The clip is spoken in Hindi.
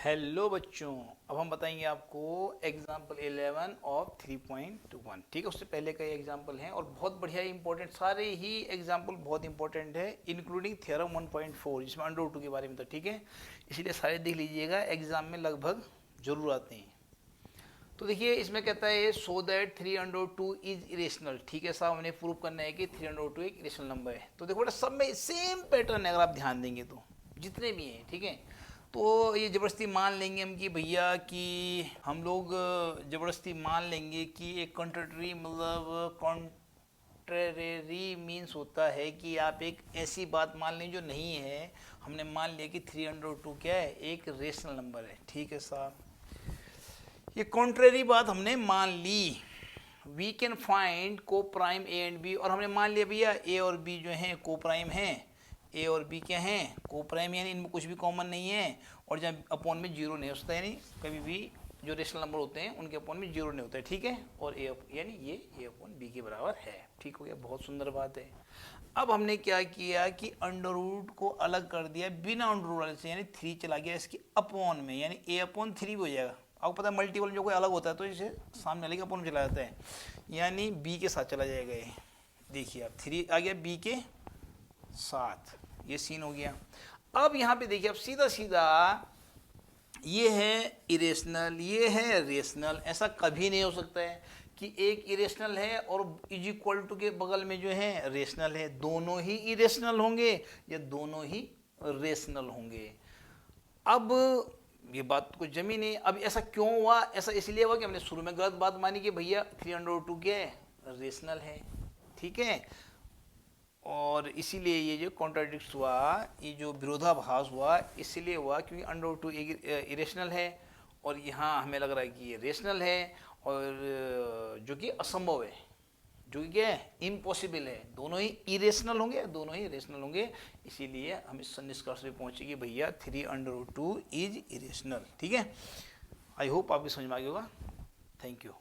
हेलो बच्चों, अब हम बताएंगे आपको एग्जाम्पल 11 ऑफ 3.21। ठीक है, उससे पहले कई एग्जाम्पल हैं और बहुत बढ़िया इंपॉर्टेंट, सारे ही एग्जाम्पल बहुत इंपॉर्टेंट है, इंक्लूडिंग थ्योरम 1.4 जिसमें अंडर रूट 2 के बारे में था। ठीक है, इसलिए सारे देख लीजिएगा, एग्जाम में लगभग जरूर आते हैं। तो देखिए इसमें कहता है सो दैट 3/2 इज इरेशनल। ठीक है साहब, हमने प्रूव करना है कि 3/2 एक इरेशनल नंबर है। तो देखो बेटा सब में सेम पैटर्न है, अगर आप ध्यान देंगे तो जितने भी हैं। ठीक है, तो ये ज़बरदस्ती मान लेंगे हम कि भैया कि हम लोग ज़बरदस्ती मान लेंगे कि एक कॉन्ट्रेटरी मतलब कॉन्ट्रेरी मीन्स होता है कि आप एक ऐसी बात मान लें जो नहीं है। हमने मान लिया कि 3/2 क्या है, एक रेशनल नंबर है। ठीक है साहब, ये कॉन्ट्रेरी बात हमने मान ली। वी कैन फाइंड को प्राइम ए एंड बी, और हमने मान लिया भैया ए और बी जो हैं को प्राइम हैं। ए और बी क्या हैं, को प्राइम, यानी इनमें कुछ भी कॉमन नहीं है और जब अपॉन में जीरो नहीं हो सकता, यानी कभी भी जो रेशनल नंबर होते हैं उनके अपॉन में जीरो नहीं होता है। ठीक है, और ए यानी ये ए अपॉन बी के बराबर है। ठीक हो गया, बहुत सुंदर बात है। अब हमने क्या किया कि अंडर रूट को अलग कर दिया बिना अंडर रूट वाले से, यानी 3 चला गया इसके अपॉन में, यानी a/3 भी हो जाएगा। आपको पता है मल्टीपल जो कोई अलग होता है तो इसे सामने वाले के अपॉन में चला जाता है, यानी b के साथ चला जाएगा ये। देखिए अब 3 आ गया b के साथ, ये सीन हो गया। अब यहाँ पे देखिए अब सीधा सीधा ये है इरेशनल, ये है रेशनल। ऐसा कभी नहीं हो सकता है कि एक इरेशनल है और इज इक्वल टू के बगल में जो है रेशनल है। दोनों ही इरेशनल होंगे या दोनों ही रेशनल होंगे। अब ये बात कुछ जमी नहीं। अब ऐसा क्यों हुआ, ऐसा इसलिए हुआ कि हमने शुरू में गलत बात मानी कि भैया 3/2 क्या है, रेशनल है। ठीक है, और इसीलिए ये जो कॉन्ट्राडिक्ट हुआ, ये जो विरोधाभास हुआ, इसलिए हुआ क्योंकि अंडर रूट इरेशनल है और यहाँ हमें लग रहा है कि ये रेशनल है, और जो कि असंभव है, जो कि क्या है, इम्पॉसिबल है। दोनों ही इरेशनल होंगे, दोनों ही रेशनल होंगे। इसीलिए हम इस निष्कर्ष पे पहुंचे कि भैया 3/2 इज इरेशनल। ठीक है, आई होप आपकी समझ में आ गया होगा। Thank you.